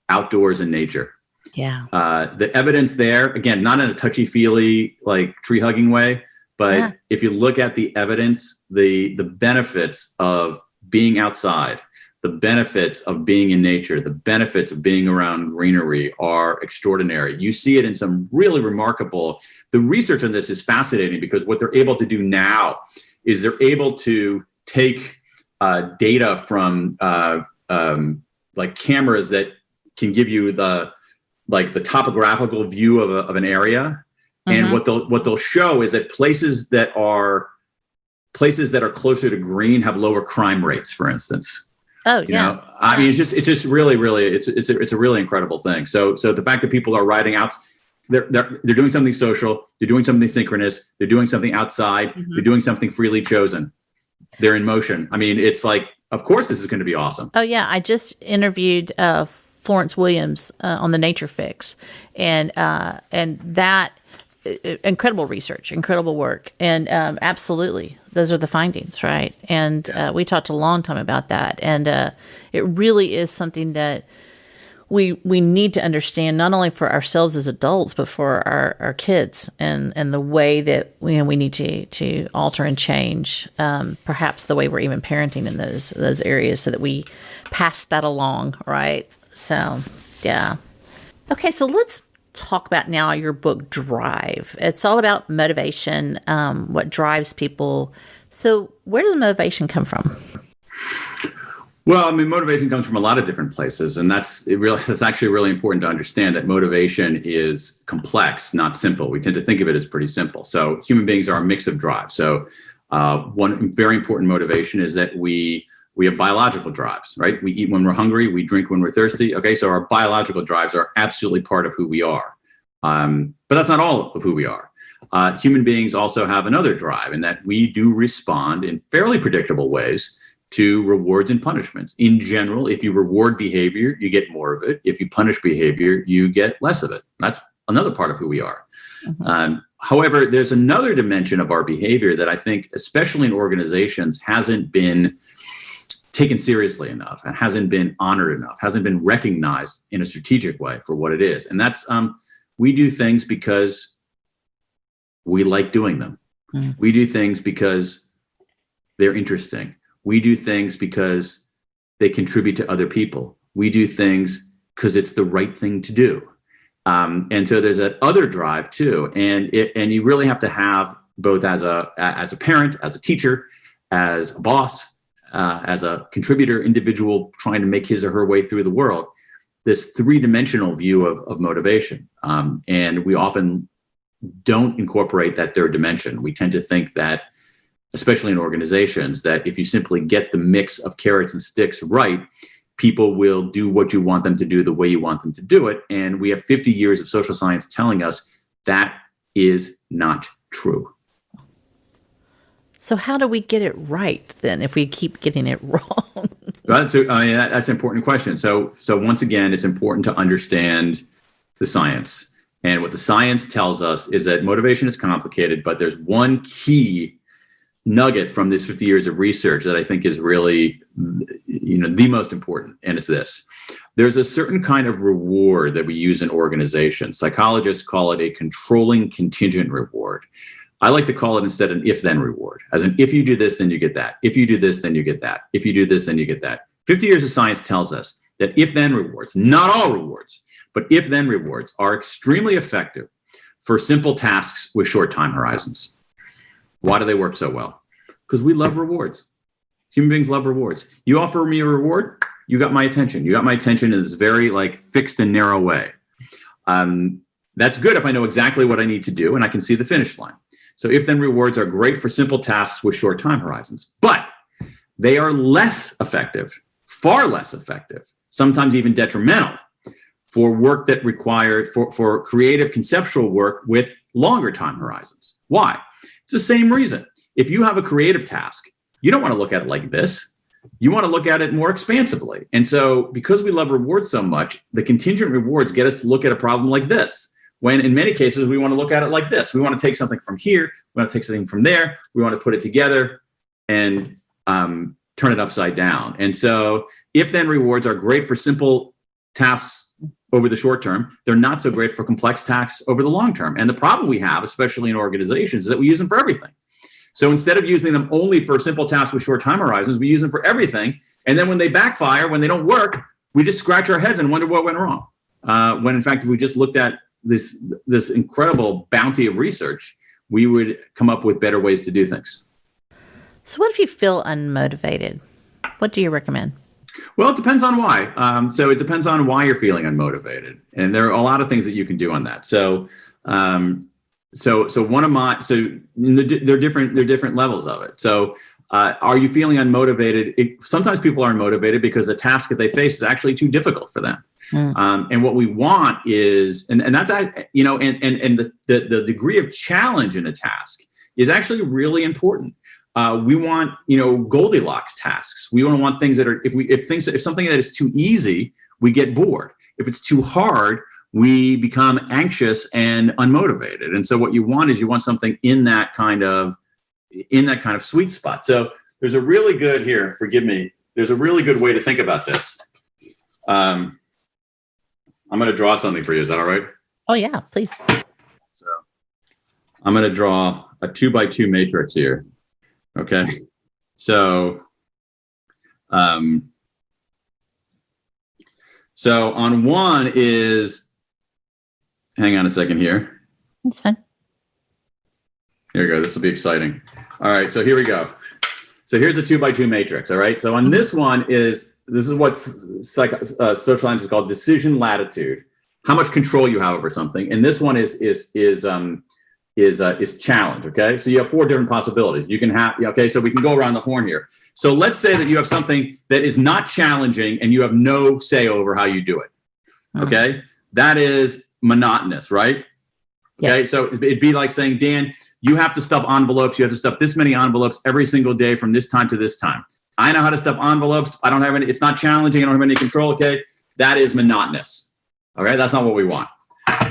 outdoors and nature. Yeah. The evidence there, again, not in a touchy-feely, like tree-hugging way, but if you look at the evidence, the benefits of being outside, the benefits of being in nature, the benefits of being around greenery are extraordinary. You see it in some really remarkable, the research on this is fascinating because what they're able to do now is they're able to take data from like cameras that can give you the topographical view of an area. And what they'll show is that places that are closer to green have lower crime rates, for instance. Oh, you know, I mean, it's just really, it's a really incredible thing. So the fact that people are riding out, they're doing something social, they're doing something synchronous, they're doing something outside, they're doing something freely chosen. They're in motion. I mean, it's like, of course, this is going to be awesome. Oh yeah, I just interviewed Florence Williams on the Nature Fix, and that incredible research, incredible work, and absolutely, those are the findings, right? And we talked a long time about that, and it really is something that we need to understand, not only for ourselves as adults, but for our kids, and the way that we need to alter and change, perhaps the way we're even parenting in those areas, so that we pass that along, right? So, yeah. Okay, so let's talk about now your book, Drive. It's all about motivation, what drives people. So where does motivation come from? Well, I mean, motivation comes from a lot of different places, and that's actually really important to understand that motivation is complex, not simple. We tend to think of it as pretty simple. So human beings are a mix of drives. So one very important motivation is that we have biological drives, right? We eat when we're hungry, we drink when we're thirsty. Okay, so our biological drives are absolutely part of who we are. But that's not all of who we are. Human beings also have another drive, in that we do respond in fairly predictable ways to rewards and punishments. In general, if you reward behavior, you get more of it. If you punish behavior, you get less of it. That's another part of who we are. However, there's another dimension of our behavior that I think, especially in organizations, hasn't been taken seriously enough, and hasn't been honored enough, hasn't been recognized in a strategic way for what it is. And that's, we do things because we like doing them. We do things because they're interesting. We do things because they contribute to other people. We do things because it's the right thing to do. And so there's that other drive too. And you really have to have both as a parent, as a teacher, as a boss, as a contributor individual trying to make his or her way through the world, this three-dimensional view of motivation. And we often don't incorporate that third dimension. We tend to think that, especially in organizations, that if you simply get the mix of carrots and sticks right, people will do what you want them to do the way you want them to do it. And we have 50 years of social science telling us that is not true. So how do we get it right then if we keep getting it wrong? That's an important question. So once again, it's important to understand the science. And what the science tells us is that motivation is complicated, but there's one key nugget from this 50 years of research that I think is really, the most important, and it's this. There's a certain kind of reward that we use in organizations. Psychologists call it a controlling contingent reward. I like to call it instead an if-then reward, as in, if you do this, then you get that. If you do this, then you get that. If you do this, then you get that. 50 years of science tells us that if-then rewards, not all rewards, but if-then rewards are extremely effective for simple tasks with short time horizons. Why do they work so well? Because we love rewards. Human beings love rewards. You offer me a reward, you got my attention. You got my attention in this very fixed and narrow way. That's good if I know exactly what I need to do and I can see the finish line. So if-then rewards are great for simple tasks with short time horizons, but they are less effective, far less effective, sometimes even detrimental for work that requires, for creative conceptual work with longer time horizons. Why? It's the same reason. If you have a creative task, you don't want to look at it like this. you want to look at it more expansively. And so because we love rewards so much, the contingent rewards get us to look at a problem like this, when in many cases we want to look at it like this. We want to take something from here, we want to take something from there, we want to put it together and turn it upside down. And so if then rewards are great for simple tasks over the short term, they're not so great for complex tasks over the long term. And the problem we have, especially in organizations, is that we use them for everything. So instead of using them only for simple tasks with short time horizons, we use them for everything. And then when they backfire, when they don't work, we just scratch our heads and wonder what went wrong. When in fact, if we just looked at this incredible bounty of research, we would come up with better ways to do things. So what if you feel unmotivated? What do you recommend? Well, it depends on why. So it depends on why you're feeling unmotivated, and there are a lot of things that you can do on that. So one of my there are different levels of it. So are you feeling unmotivated? Sometimes people are unmotivated because the task that they face is actually too difficult for them. And what we want is, and that's and the degree of challenge in a task is actually really important. We want, Goldilocks tasks. We want things that are, if something that is too easy, we get bored. If it's too hard, we become anxious and unmotivated. And so what you want is something in that kind of sweet spot. So there's a really good here, forgive me. There's a really good way to think about this. I'm going to draw something for you. Is that all right? Oh yeah, please. So I'm going to draw a 2x2 matrix here. Okay. So on one is, hang on a second here. That's fine. Here we go. This will be exciting. All right. So here we go. So here's a 2x2 matrix. All right. So on this one this is what social science is called decision latitude, how much control you have over something. And this one is challenge. Okay. So you have 4 different possibilities. You can have, okay. So we can go around the horn here. So let's say that you have something that is not challenging and you have no say over how you do it. Okay. That is monotonous, right? Okay. Yes. So it'd be like saying, Dan, you have to stuff envelopes. You have to stuff this many envelopes every single day from this time to this time. I know how to stuff envelopes. I don't have any, it's not challenging. I don't have any control. Okay. That is monotonous. All right. That's not what we want.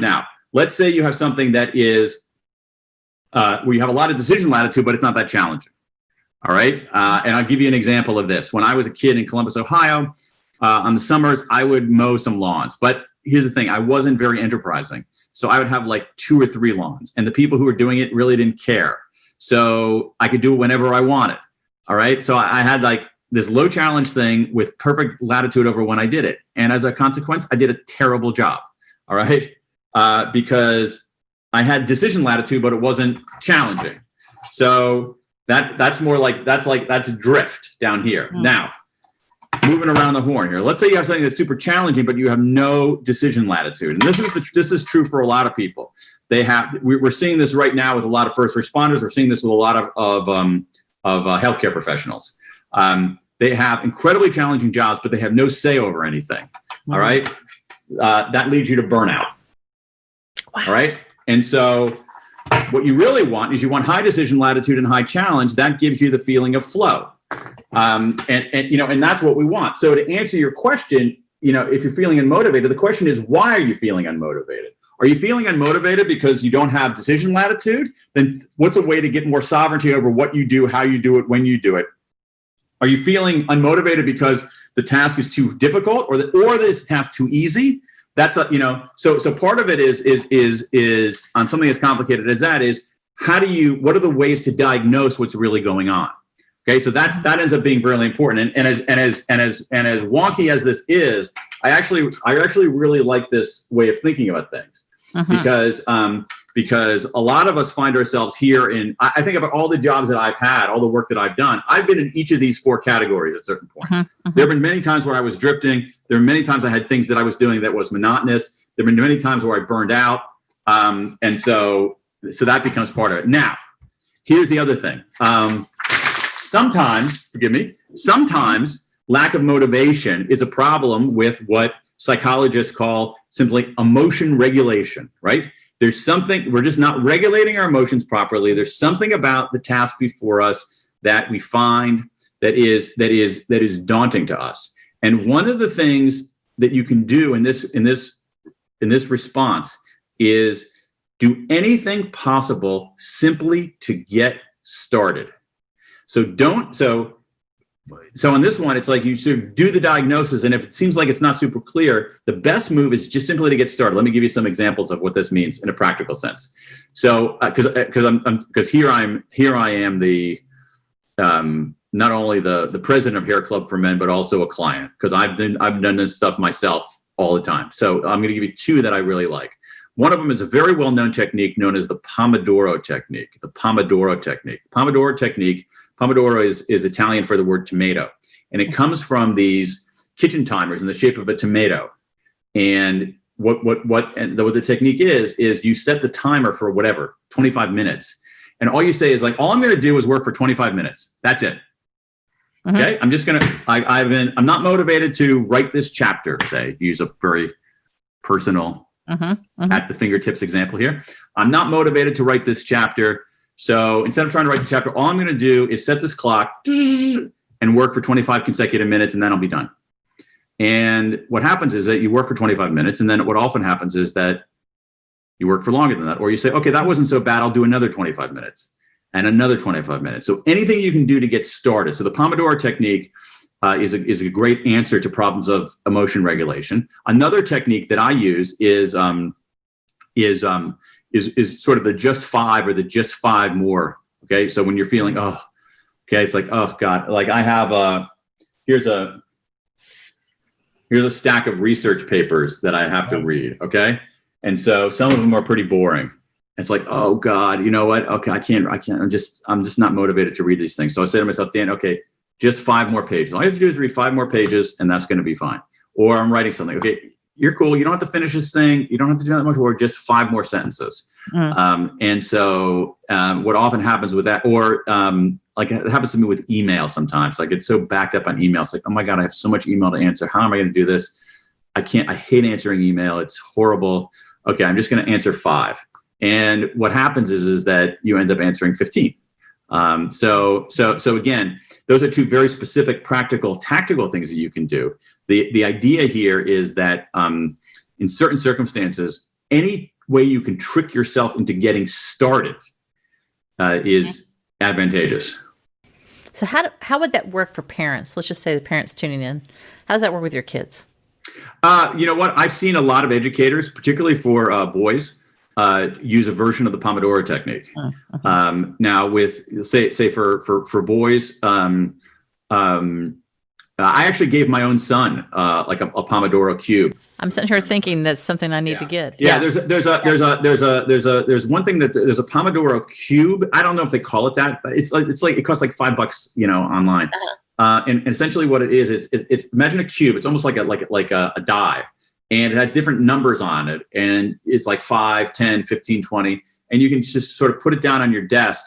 Now, let's say you have something that is, where you have a lot of decision latitude, but it's not that challenging. All right. And I'll give you an example of this. When I was a kid in Columbus, Ohio, on the summers, I would mow some lawns. But here's the thing. I wasn't very enterprising. So I would have like 2 or 3 lawns. And the people who were doing it really didn't care. So I could do it whenever I wanted. All right. So I had like this low challenge thing with perfect latitude over when I did it. And as a consequence, I did a terrible job. All right. Because I had decision latitude, but it wasn't challenging. So that's more like, that's drift down here. Now, moving around the horn here. Let's say you have something that's super challenging, but you have no decision latitude. And this is true for a lot of people. We're seeing this right now with a lot of first responders. We're seeing this with a lot of healthcare professionals. They have incredibly challenging jobs, but they have no say over anything. All right. That leads you to burnout. Wow. All right. And so what you really want is you want high decision latitude and high challenge. That gives you the feeling of flow. And that's what we want. So to answer your question, if you're feeling unmotivated, the question is, why are you feeling unmotivated? Are you feeling unmotivated because you don't have decision latitude? Then what's a way to get more sovereignty over what you do, how you do it, when you do it? Are you feeling unmotivated because the task is too difficult or this task too easy? That's so part of it is on something as complicated as that is what are the ways to diagnose what's really going on? Okay, so that ends up being really important. And as wonky as this is, I actually really like this way of thinking about things because a lot of us find ourselves here I think about all the jobs that I've had, all the work that I've done. I've been in each of these 4 categories at certain points. There have been many times where I was drifting. There are many times I had things that I was doing that was monotonous. There have been many times where I burned out. And so that becomes part of it. Now, here's the other thing. Sometimes lack of motivation is a problem with what psychologists call simply emotion regulation, right? There's something, we're just not regulating our emotions properly. There's something about the task before us that we find that is daunting to us. And one of the things that you can do in this response is do anything possible simply to get started. So on this one, it's like you sort of do the diagnosis, and if it seems like it's not super clear, the best move is just simply to get started. Let me give you some examples of what this means in a practical sense. So, because here I am the not only the president of Hair Club for Men, but also a client, because I've done this stuff myself all the time. So I'm going to give you two that I really like. One of them is a very well-known technique known as the Pomodoro Technique. The Pomodoro Technique. The Pomodoro Technique. Pomodoro is Italian for the word tomato, and it comes from these kitchen timers in the shape of a tomato. And what the technique is you set the timer for whatever 25 minutes, and all you say is like, all I'm going to do is work for 25 minutes. That's it. Mm-hmm. Okay, I'm just gonna. I'm not motivated to write this chapter. Say, use a very personal. At the fingertips example here. I'm not motivated to write this chapter. So instead of trying to write the chapter, all I'm going to do is set this clock and work for 25 consecutive minutes, and then I'll be done. And what happens is that you work for 25 minutes, and then what often happens is that you work for longer than that. Or you say, okay, that wasn't so bad. I'll do another 25 minutes and another 25 minutes. So anything you can do to get started. So the Pomodoro Technique is a great answer to problems of emotion regulation. Another technique that I use is sort of the just five or the just five more. Okay, so when you're feeling it's like, oh God, like I have here's a stack of research papers that I have to read. Okay, and so some of them are pretty boring. It's like, oh God, you know what? Okay, I can't. I'm just not motivated to read these things. So I say to myself, Dan, okay, just 5 more pages. All you have to do is read 5 more pages, and that's going to be fine. Or I'm writing something. Okay, you're cool. You don't have to finish this thing. You don't have to do that much work. Just 5 more sentences. And so what often happens with that, or like it happens to me with email sometimes. I get so backed up on email. It's like, oh my God, I have so much email to answer. How am I going to do this? I hate answering email. It's horrible. Okay, I'm just going to answer 5. And what happens is that you end up answering 15. So again, those are 2 very specific, practical, tactical things that you can do. The idea here is that in certain circumstances, any way you can trick yourself into getting started is advantageous. So how would that work for parents? Let's just say the parents tuning in. How does that work with your kids? You know what? I've seen a lot of educators, particularly for boys, use a version of the Pomodoro Technique. Now, with say for boys, I actually gave my own son like a Pomodoro cube. I'm sitting here thinking that's something I need to get. Yeah, there's one thing that there's a Pomodoro cube. I don't know if they call it that, but it's like it costs like $5, online. And essentially what it is, it's imagine a cube. It's almost like a die. And it had different numbers on it. And it's like 5, 10, 15, 20. And you can just sort of put it down on your desk.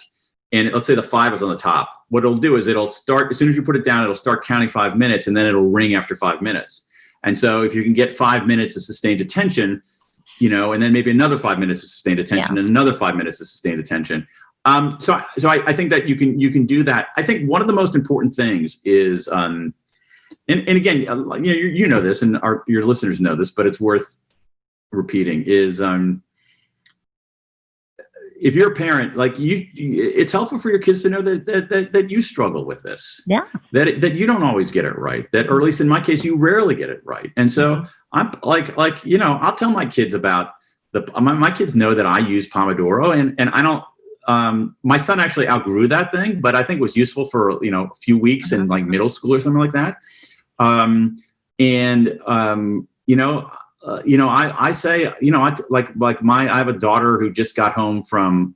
And let's say the 5 is on the top. What it'll do is it'll start, as soon as you put it down, it'll start counting 5 minutes, and then it'll ring after 5 minutes. And so if you can get 5 minutes of sustained attention, and then maybe another 5 minutes of sustained attention and another 5 minutes of sustained attention. So I think that you can do that. I think one of the most important things is, and again, you know this, and your listeners know this, but it's worth repeating, is if you're a parent, like it's helpful for your kids to know that you struggle with this. Yeah. That you don't always get it right. That, or at least in my case, you rarely get it right. And so I'm like I'll tell my kids about my kids know that I use Pomodoro, and I don't. My son actually outgrew that thing, but I think it was useful for a few weeks in like middle school or something like that. I say, I have a daughter who just got home from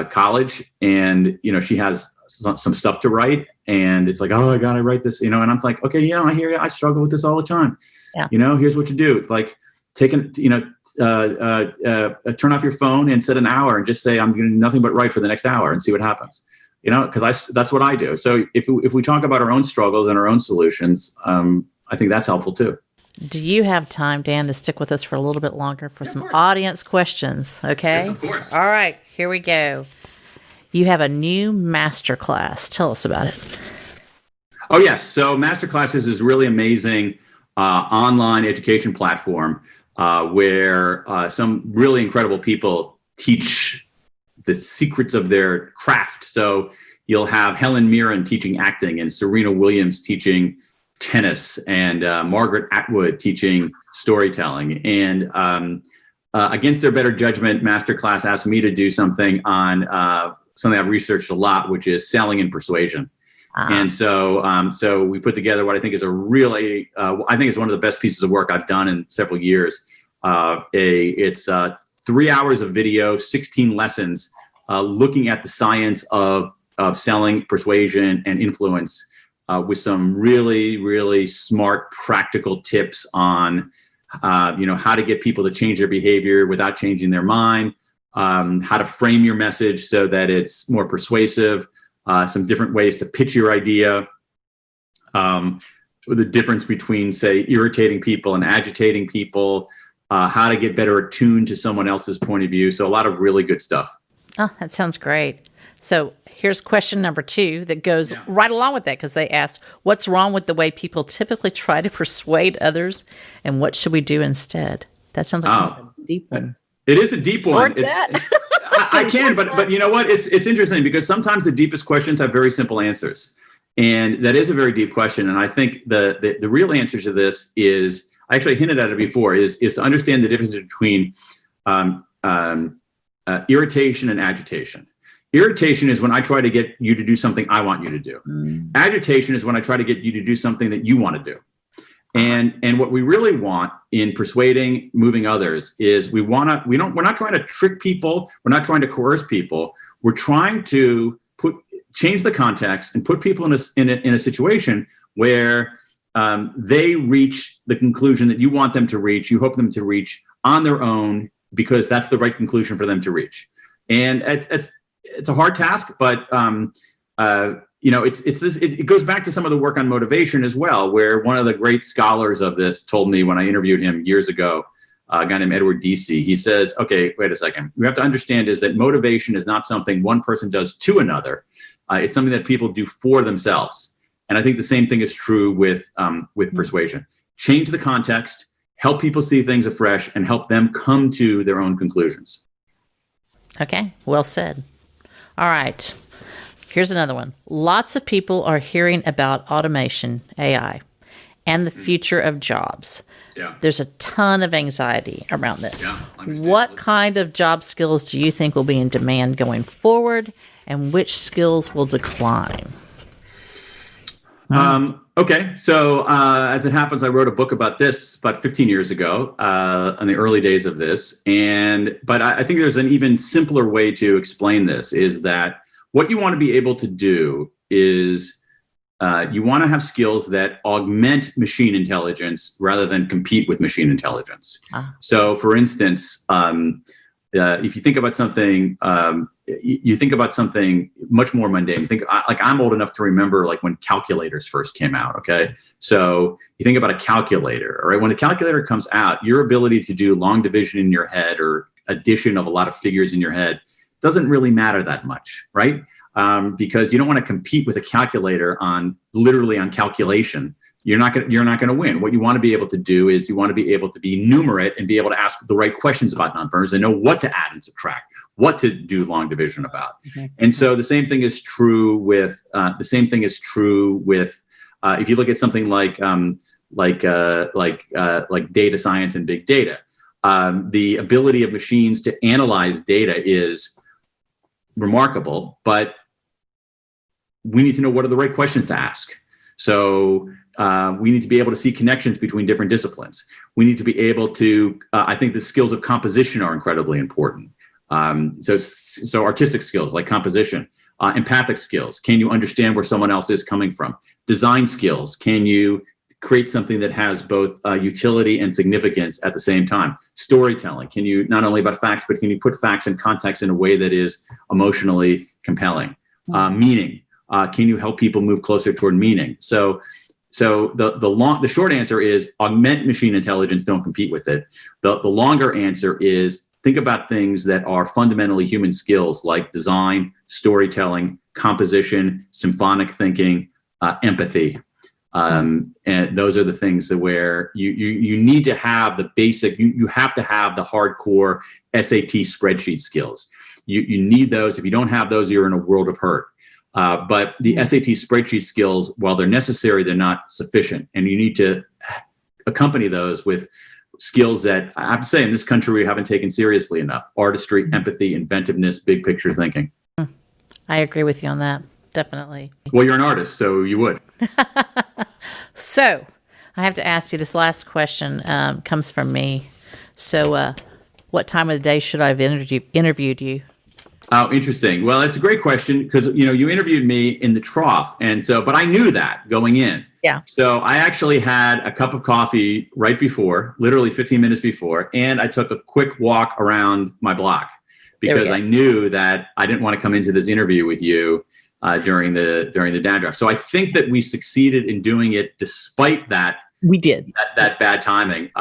college, and she has some stuff to write, and it's like, oh, I gotta write this, and I'm like, okay, I hear you. I struggle with this all the time. Yeah. Here's what you do. Like, turn off your phone and set an hour and just say, I'm going to do nothing but write for the next hour and see what happens. Because that's what I do. So if we talk about our own struggles and our own solutions, I think that's helpful too. Do you have time, Dan, to stick with us for a little bit longer for some audience questions? Okay. Yes, of course. All right, here we go. You have a new masterclass. Tell us about it. Oh, yes. So Masterclasses is really amazing online education platform where some really incredible people teach the secrets of their craft. So you'll have Helen Mirren teaching acting, and Serena Williams teaching tennis, and Margaret Atwood teaching storytelling. And against their better judgment, Masterclass asked me to do something on something I've researched a lot, which is selling and persuasion. And so we put together what I think is a really, I think it's one of the best pieces of work I've done in several years. It's 3 hours of video, 16 lessons, looking at the science of selling, persuasion, and influence, with some really, really smart, practical tips on, how to get people to change their behavior without changing their mind, how to frame your message so that it's more persuasive. Some different ways to pitch your idea, the difference between, say, irritating people and agitating people, how to get better attuned to someone else's point of view. So a lot of really good stuff. Oh, that sounds great. So here's question number 2 that goes right along with that, because they asked, what's wrong with the way people typically try to persuade others, and what should we do instead? That sounds like a deep one. It is a deep one. I can, but you know what? It's interesting because sometimes the deepest questions have very simple answers, and that is a very deep question. And I think the real answer to this is, I actually hinted at it before, is to understand the difference between irritation and agitation. Irritation is when I try to get you to do something I want you to do. Agitation is when I try to get you to do something that you want to do. And what we really want in persuading, moving others is we're not trying to trick people. We're not trying to coerce people. We're trying to change the context and put people in a situation where they reach the conclusion that you want them to reach. You hope them to reach on their own because that's the right conclusion for them to reach. And it's a hard task, but it goes back to some of the work on motivation as well, where one of the great scholars of this told me when I interviewed him years ago, a guy named Edward Deci, he says, okay, wait a second. We have to understand is that motivation is not something one person does to another. It's something that people do for themselves. And I think the same thing is true with persuasion. Change the context, help people see things afresh, and help them come to their own conclusions. Okay, well said. All right. Here's another one. Lots of people are hearing about automation, AI, and the future of jobs. Yeah. There's a ton of anxiety around this. Yeah, what kind of job skills do you think will be in demand going forward, and which skills will decline? Okay. So as it happens, I wrote a book about this about 15 years ago, in the early days of this. But I think there's an even simpler way to explain this, is that what you want to be able to do is you want to have skills that augment machine intelligence rather than compete with machine intelligence. So, for instance, if you think about something, you think about something much more mundane. I'm old enough to remember when calculators first came out. Okay, so you think about a calculator. All right, when a calculator comes out, your ability to do long division in your head or addition of a lot of figures in your head doesn't really matter that much, right? Because you don't want to compete with a calculator literally on calculation. You're not going to win. What you want to be able to do is you want to be able to be numerate and be able to ask the right questions about numbers and know what to add and subtract, what to do long division about. And so the same thing is true with if you look at something like data science and big data. The ability of machines to analyze data is remarkable, but we need to know what are the right questions to ask. So we need to be able to see connections between different disciplines. We need to be able to, I think the skills of composition are incredibly important. So artistic skills like composition, empathic skills. Can you understand where someone else is coming from? Design skills. Can you create something that has both utility and significance at the same time? Storytelling. Can you not only about facts, but can you put facts in context in a way that is emotionally compelling? Meaning. Can you help people move closer toward meaning? So the short answer is augment machine intelligence, don't compete with it. The longer answer is think about things that are fundamentally human skills like design, storytelling, composition, symphonic thinking, empathy. And those are the things that where you need to have the basic, you have to have the hardcore SAT spreadsheet skills. You need those. If you don't have those, you're in a world of hurt. But the SAT spreadsheet skills, while they're necessary, they're not sufficient. And you need to accompany those with skills that I have to say in this country we haven't taken seriously enough: artistry, empathy, inventiveness, big picture thinking. I agree with you on that. Definitely. Well, you're an artist, so you would. So I have to ask you this last question, comes from me. So what time of the day should I have interviewed you? Oh, interesting. Well, it's a great question because, you interviewed me in the trough. And so, but I knew that going in. Yeah. So I actually had a cup of coffee right before, literally 15 minutes before, and I took a quick walk around my block because I knew that I didn't want to come into this interview with you during the dad draft. So I think that we succeeded in doing it despite that. We did. That bad timing.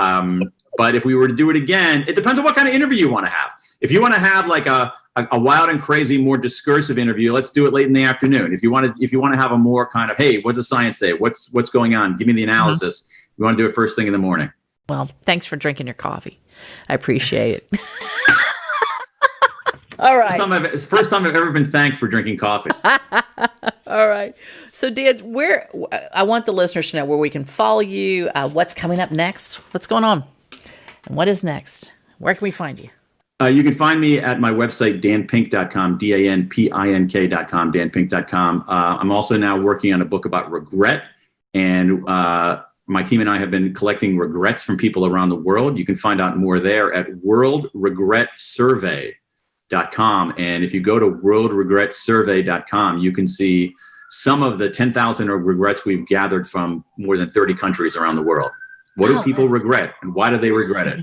But if we were to do it again, it depends on what kind of interview you want to have. If you want to have like a wild and crazy, more discursive interview, let's do it late in the afternoon. If you want to have a more kind of, hey, what's the science say? What's going on? Give me the analysis. You want to do it first thing in the morning. Well, thanks for drinking your coffee. I appreciate it. All right. It's the first time I've ever been thanked for drinking coffee. All right. So, Dan, I want the listeners to know where we can follow you, what's coming up next, what's going on, and what is next. Where can we find you? You can find me at my website, danpink.com, danpink.com, danpink.com. I'm also now working on a book about regret, and my team and I have been collecting regrets from people around the world. You can find out more there at worldregretsurvey.com. And if you go to worldregretsurvey.com, you can see some of the 10,000 regrets we've gathered from more than 30 countries around the world. What do people regret, and why do they regret it?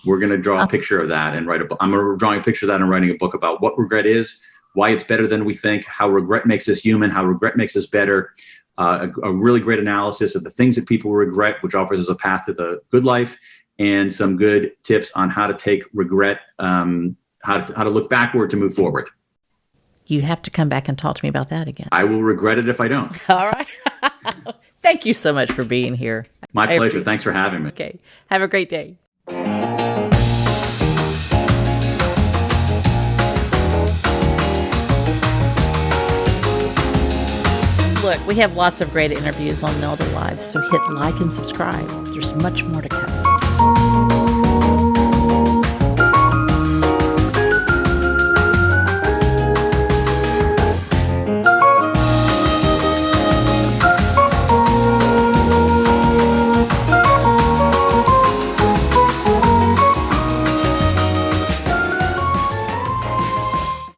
We're going to draw a picture of that and write a book. I'm drawing a picture of that and writing a book about what regret is, why it's better than we think, how regret makes us human, how regret makes us better. A really great analysis of the things that people regret, which offers us a path to the good life, and some good tips on how to take regret, how to look backward to move forward. You have to come back and talk to me about that again. I will regret it if I don't. All right. Thank you so much for being here. My pleasure. Thanks for having me. Okay. Have a great day. Look, we have lots of great interviews on Nelda Live, so hit like and subscribe. There's much more to come.